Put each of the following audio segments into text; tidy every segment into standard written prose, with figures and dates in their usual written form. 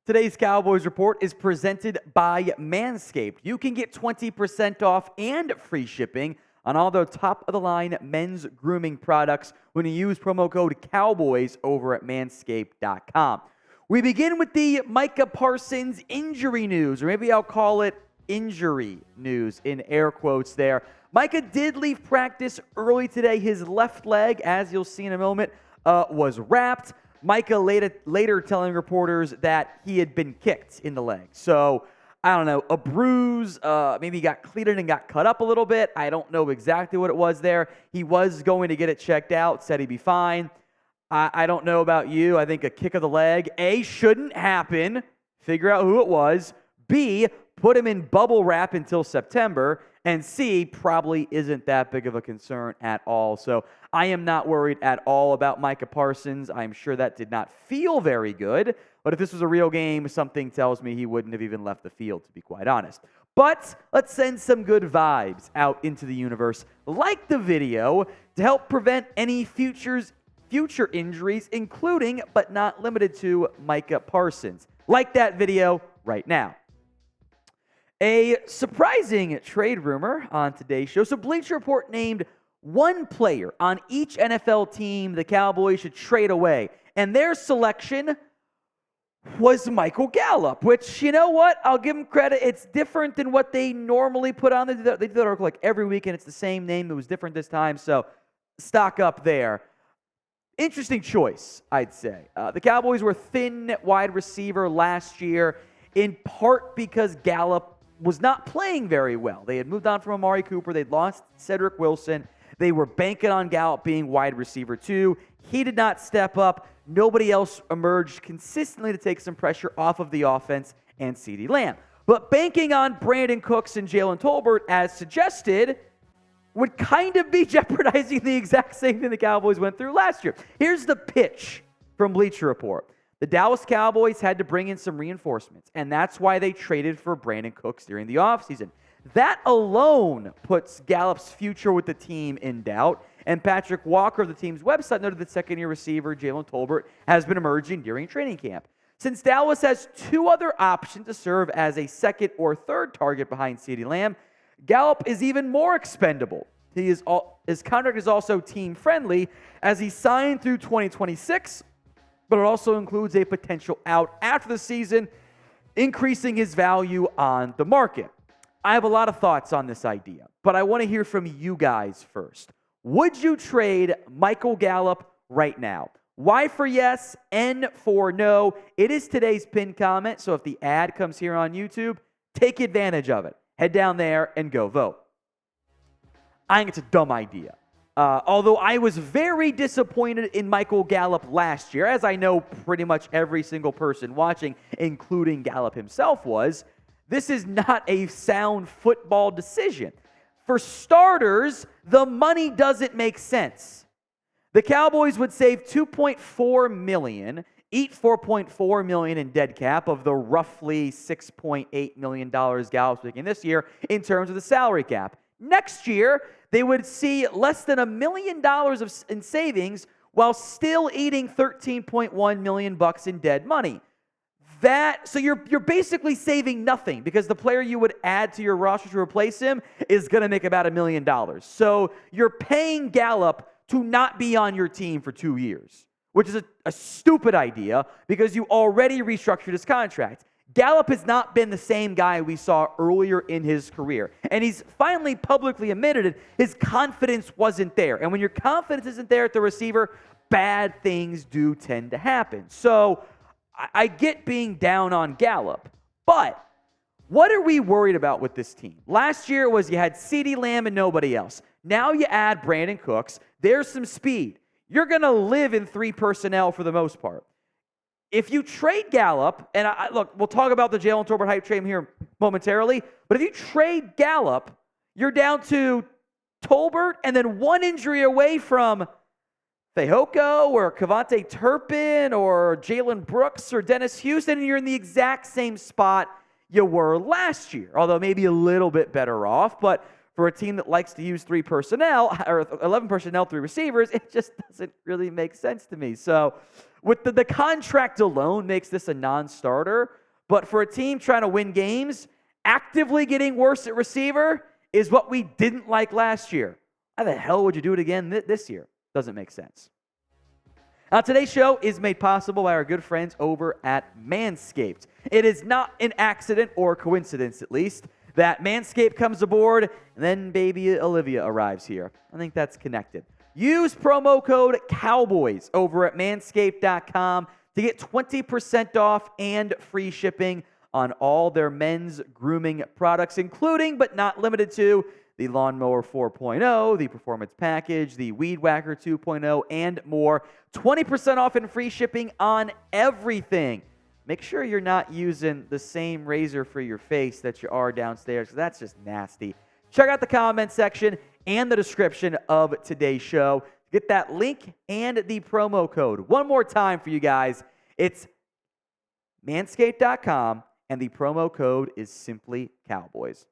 Today's Cowboys Report is presented by Manscaped. You can get 20% off and free shipping on all their top-of-the-line men's grooming products when you use promo code COWBOYS over at manscaped.com. We begin with the Micah Parsons injury news, or maybe I'll call it injury news in air quotes there. Micah did leave practice early today. His left leg, as you'll see in a moment, was wrapped. Micah later telling reporters that he had been kicked in the leg. So, I don't know, a bruise, maybe he got cleated and got cut up a little bit. I don't know exactly what it was there. He was going to get it checked out, said he'd be fine. I don't know about you. I think a kick of the leg, A, shouldn't happen. Figure out who it was. B, put him in bubble wrap until September. And C, probably isn't that big of a concern at all. So I am not worried at all about Micah Parsons. I'm sure that did not feel very good. But if this was a real game, something tells me he wouldn't have even left the field, to be quite honest. But let's send some good vibes out into the universe, like the video, to help prevent any future injuries, including but not limited to Micah Parsons. Like that video right now. A surprising trade rumor on today's show. So Bleacher Report named one player on each NFL team the Cowboys should trade away. And their selection was Michael Gallup, which, you know what? I'll give them credit. It's different than what they normally put on. They do that article like every week, and it's the same name. It was different this time, so stock up there. Interesting choice, I'd say. The Cowboys were thin wide receiver last year, in part because Gallup was not playing very well. They had moved on from Amari Cooper. They'd lost Cedric Wilson. They were banking on Gallup being wide receiver too. He did not step up. Nobody else emerged consistently to take some pressure off of the offense and CeeDee Lamb. But banking on Brandin Cooks and Jalen Tolbert, as suggested, would kind of be jeopardizing the exact same thing the Cowboys went through last year. Here's the pitch from Bleacher Report. The Dallas Cowboys had to bring in some reinforcements, and that's why they traded for Brandin Cooks during the offseason. That alone puts Gallup's future with the team in doubt, and Patrick Walker of the team's website noted that second-year receiver Jalen Tolbert has been emerging during training camp. Since Dallas has two other options to serve as a second or third target behind CeeDee Lamb, Gallup is even more expendable. His contract is also team-friendly as he signed through 2026, but it also includes a potential out after the season, increasing his value on the market. I have a lot of thoughts on this idea, but I want to hear from you guys first. Would you trade Michael Gallup right now? Y for yes, N for no. It is today's pinned comment, so if the ad comes here on YouTube, take advantage of it. Head down there and go vote. I think it's a dumb idea. Although I was very disappointed in Michael Gallup last year, as I know pretty much every single person watching, including Gallup himself, was, this is not a sound football decision. For starters, the money doesn't make sense. The Cowboys would save $2.4 million, eat $4.4 million in dead cap of the roughly $6.8 million Gallup's making this year in terms of the salary cap. Next year, they would see less than $1 million in savings while still eating $13.1 million in dead money. So you're basically saving nothing because the player you would add to your roster to replace him is going to make about $1 million. So you're paying Gallup to not be on your team for 2 years, which is a stupid idea because you already restructured his contract. Gallup has not been the same guy we saw earlier in his career. And he's finally publicly admitted it. His confidence wasn't there. And when your confidence isn't there at the receiver, bad things do tend to happen. So I get being down on Gallup, but what are we worried about with this team? Last year it was you had CeeDee Lamb and nobody else. Now you add Brandin Cooks. There's some speed. You're going to live in three personnel for the most part. If you trade Gallup, and look, we'll talk about the Jalen Tolbert hype train here momentarily, but if you trade Gallup, you're down to Tolbert and then one injury away from Fehoko or Kavontae Turpin or Jalen Brooks or Dennis Houston, and you're in the exact same spot you were last year, although maybe a little bit better off. But for a team that likes to use 3 personnel, or 11 personnel, 3 receivers, it just doesn't really make sense to me. So with the contract alone makes this a non-starter, but for a team trying to win games, actively getting worse at receiver is what we didn't like last year. How the hell would you do it again this year? Doesn't make sense. Now, today's show is made possible by our good friends over at Manscaped. It is not an accident or coincidence, at least, that Manscaped comes aboard and then baby Olivia arrives here. I think that's connected. Use promo code Cowboys over at manscaped.com to get 20% off and free shipping on all their men's grooming products, including but not limited to the Lawnmower 4.0, the Performance Package, the Weed Whacker 2.0, and more. 20% off and free shipping on everything. Make sure you're not using the same razor for your face that you are downstairs, because that's just nasty. Check out the comment section and the description of today's show. Get that link and the promo code. One more time for you guys. It's manscaped.com, and the promo code is simply Cowboys.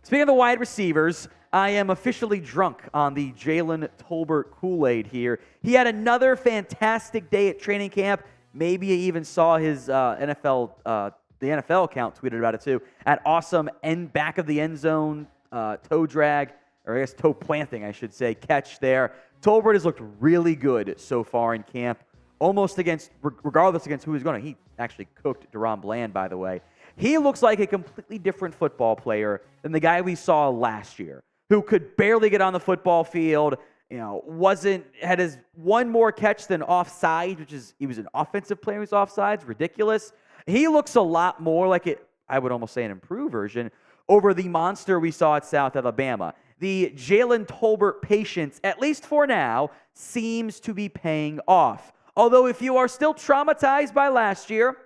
Speaking of the wide receivers, I am officially drunk on the Jalen Tolbert Kool-Aid here. He had another fantastic day at training camp. Maybe you even saw his the NFL account tweeted about it too. At awesome back of the end zone toe drag, or I guess toe planting, I should say, catch there. Tolbert has looked really good so far in camp, regardless against who he's going to. He actually cooked Deron Bland, by the way. He looks like a completely different football player than the guy we saw last year, who could barely get on the football field, had his one more catch than offside, he was an offensive player who's offsides, ridiculous. He looks a lot more like I would almost say an improved version, over the monster we saw at South Alabama. The Jalen Tolbert patience, at least for now, seems to be paying off. Although if you are still traumatized by last year,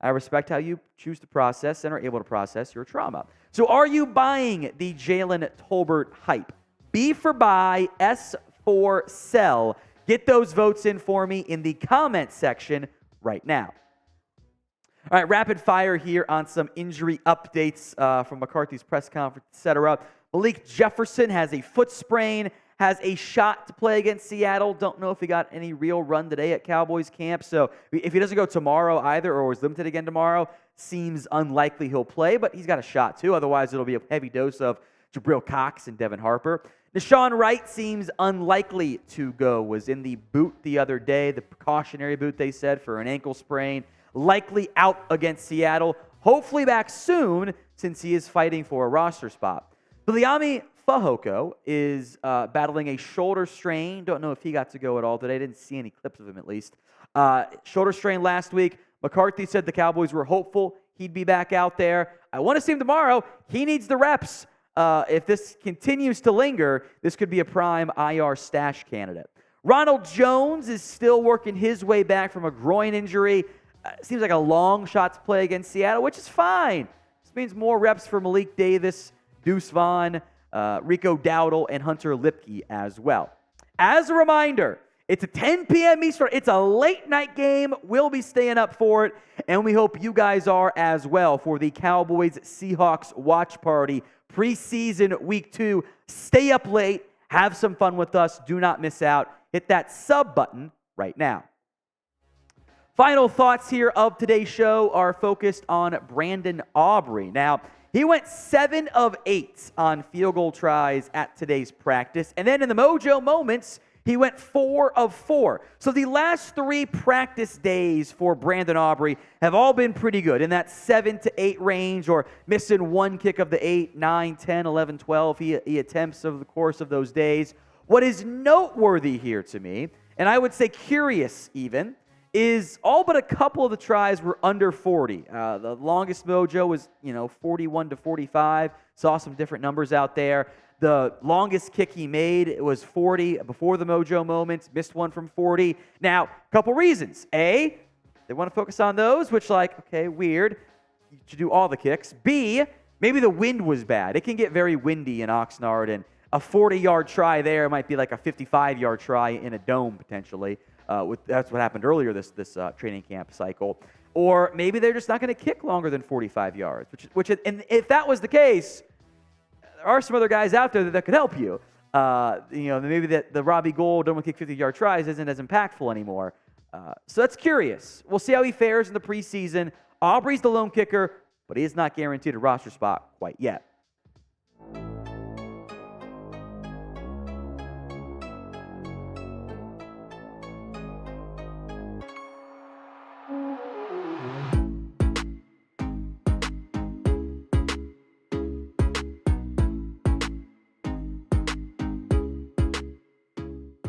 I respect how you choose to process and are able to process your trauma. So are you buying the Jalen Tolbert hype? B for buy, S for sell. Get those votes in for me in the comment section right now. All right, rapid fire here on some injury updates from McCarthy's press conference, etc. Malik Jefferson has a foot sprain, has a shot to play against Seattle. Don't know if he got any real run today at Cowboys camp. So if he doesn't go tomorrow either, or is limited again tomorrow, seems unlikely he'll play, but he's got a shot too. Otherwise, it'll be a heavy dose of Jabril Cox and Devin Harper. Nahshon Wright seems unlikely to go. Was in the boot the other day, the precautionary boot, they said, for an ankle sprain. Likely out against Seattle. Hopefully back soon, since he is fighting for a roster spot. Viliami Fehoko is battling a shoulder strain. Don't know if he got to go at all today. Didn't see any clips of him, at least. Shoulder strain last week. McCarthy said the Cowboys were hopeful he'd be back out there. I want to see him tomorrow. He needs the reps. If this continues to linger, this could be a prime IR stash candidate. Ronald Jones is still working his way back from a groin injury. Seems like a long shot to play against Seattle, which is fine. This means more reps for Malik Davis, Deuce Vaughn, Rico Dowdle, and Hunter Lipke as well. As a reminder, it's a 10 p.m. Eastern. It's a late-night game. We'll be staying up for it, and we hope you guys are as well for the Cowboys-Seahawks watch party preseason week 2. Stay up late. Have some fun with us. Do not miss out. Hit that sub button right now. Final thoughts here of today's show are focused on Brandin Aubrey. Now, he went 7 of 8 on field goal tries at today's practice. And then in the mojo moments, he went 4 of 4. So the last 3 practice days for Brandin Aubrey have all been pretty good in that 7 to 8 range, or missing 1 kick of the 8, 9, 10, 11, 12 he attempts over the course of those days. What is noteworthy here to me, and I would say curious even, is all but a couple of the tries were under 40. The longest mojo was, 41 to 45. Saw some different numbers out there. The longest kick he made was 40 before the mojo moments. Missed one from 40. Now, a couple reasons. A, they want to focus on those, which okay, weird. You should do all the kicks. B, maybe the wind was bad. It can get very windy in Oxnard, and a 40-yard try there might be like a 55-yard try in a dome potentially. That's what happened earlier this training camp cycle. Or maybe they're just not going to kick longer than 45 yards. And if that was the case, are some other guys out there that could help you. Maybe that the Robbie Gould don't kick 50-yard tries isn't as impactful anymore. So that's curious. We'll see how he fares in the preseason. Aubrey's the lone kicker, but he is not guaranteed a roster spot quite yet.